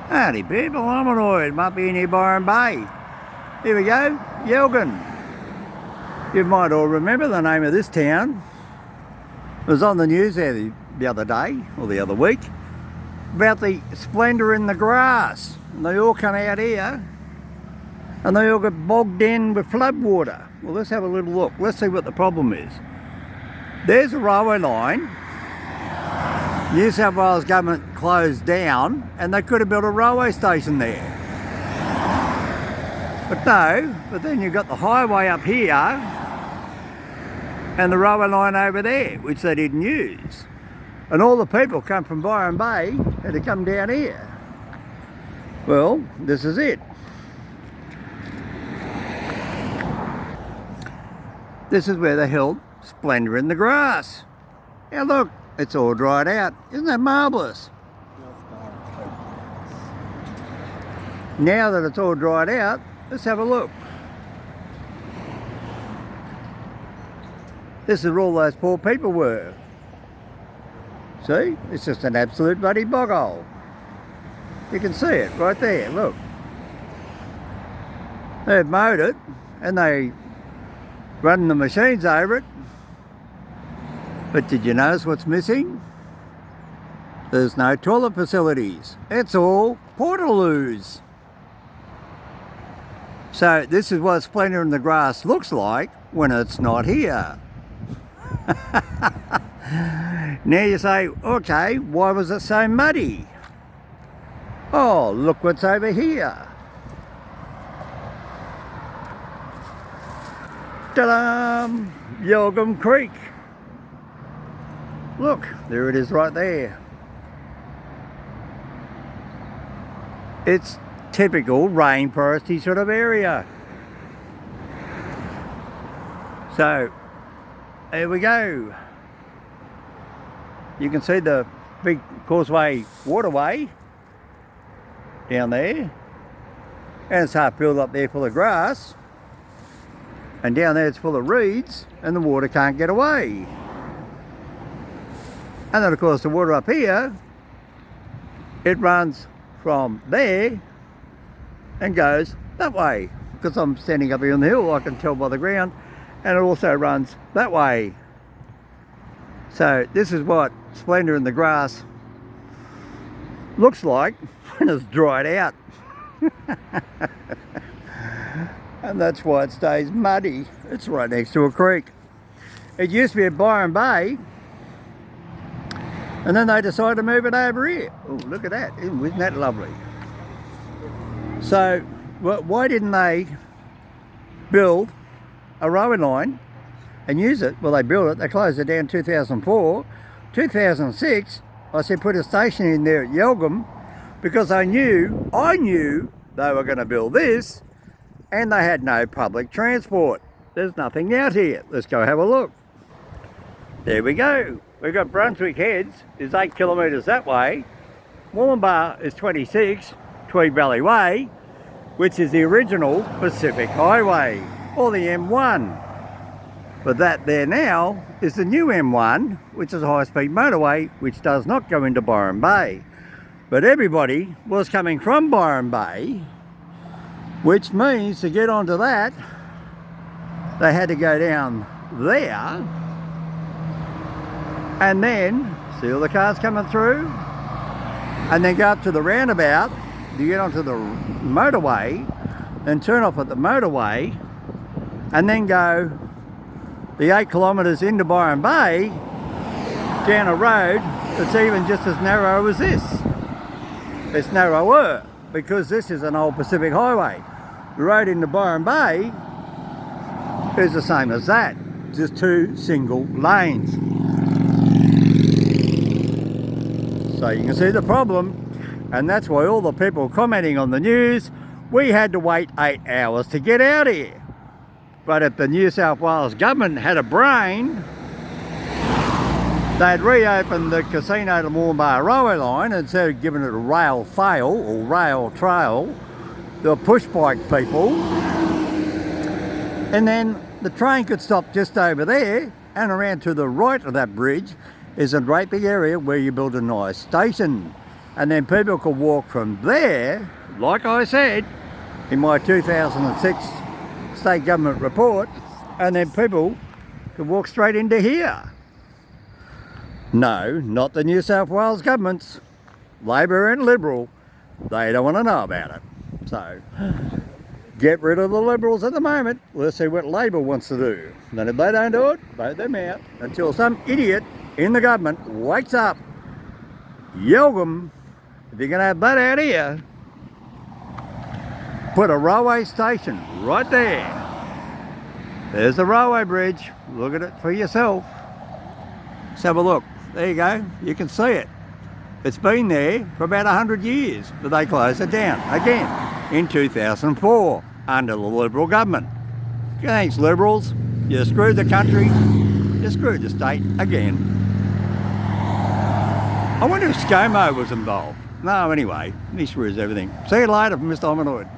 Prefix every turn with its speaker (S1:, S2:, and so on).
S1: Howdy people, I'm annoyed. Might be near Byron Bay. Here we go, Yelgum. You might all remember the name of this town. It was on the news there the other day, or the other week, about the splendour in the grass. And they all come out here, and they all get bogged in with flood water. Well, let's have a little look. Let's see what the problem is. There's a railway line. New South Wales government closed down and they could have built a railway station there. But no, but then you've got the highway up here and the railway line over there, which they didn't use. And all the people come from Byron Bay had to come down here. Well, this is it. This is where they held Splendour in the grass. Now look, it's all dried out. Isn't that marvellous? Now that it's all dried out, let's have a look. This is where all those poor people were. See? It's just an absolute bloody bog hole. You can see it right there, look. They've mowed it and they run the machines over it. But did you notice what's missing? There's no toilet facilities. It's all portaloos. So this is what Splendour in the grass looks like when it's not here. Now you say, okay, why was it so muddy? Oh, look what's over here. Ta-da! Yelgum Creek. Look, there it is right there. It's typical rainforesty sort of area. So, there we go. You can see the big causeway waterway down there. And it's half filled up there full of grass. And down there it's full of reeds and the water can't get away. And then of course the water up here, it runs from there and goes that way. Because I'm standing up here on the hill, I can tell by the ground, and it also runs that way. So this is what Splendour in the grass looks like when it's dried out. And that's why it stays muddy. It's right next to a creek. It used to be at Byron Bay, and then they decided to move it over here. Oh, look at that. Isn't that lovely? So, why didn't they build a railway line and use it? Well, they built it. They closed it down 2004. 2006, I said put a station in there at Yelgum because I knew they were going to build this, and they had no public transport. There's nothing out here. Let's go have a look. There we go. We've got Brunswick Heads is 8 kilometres that way. Wollumbar is 26, Tweed Valley Way, which is the original Pacific Highway, or the M1. But that there now is the new M1, which is a high-speed motorway, which does not go into Byron Bay. But everybody was coming from Byron Bay, which means to get onto that, they had to go down there, and then see all the cars coming through, and then go up to the roundabout to get onto the motorway, then turn off at the motorway, and then go the 8 kilometres into Byron Bay down a road that's even just as narrow as this. It's narrower because this is an old Pacific Highway. The road into Byron Bay is the same as that, just 2 single lanes. So you can see the problem, and that's why all the people commenting on the news, we had to wait 8 hours to get out here. But if the New South Wales government had a brain, they'd reopened the Casino to Wollumbar railway line instead of giving it a rail fail or rail trail. The push bike people, and then the train could stop just over there, and around to the right of that bridge is a great big area where you build a nice station. and then people could walk from there, like I said in my 2006 state government report, and then people could walk straight into here. No, not the New South Wales governments, Labor and Liberal. They don't want to know about it. So get rid of the Liberals at the moment. Let's see what Labor wants to do. Then if they don't do it, vote them out until some idiot in the government wakes up. Yelgum, if you're going to have that out here, put a railway station right there. There's the railway bridge. Look at it for yourself. Let's have a look. There you go. You can see it. It's been there for about 100 years, but they closed it down again in 2004 under the Liberal government. Thanks, Liberals. You screwed the country. You screwed the state again. I wonder if ScoMo was involved. No, anyway, he screws everything. See you later, Mr. Hominoid.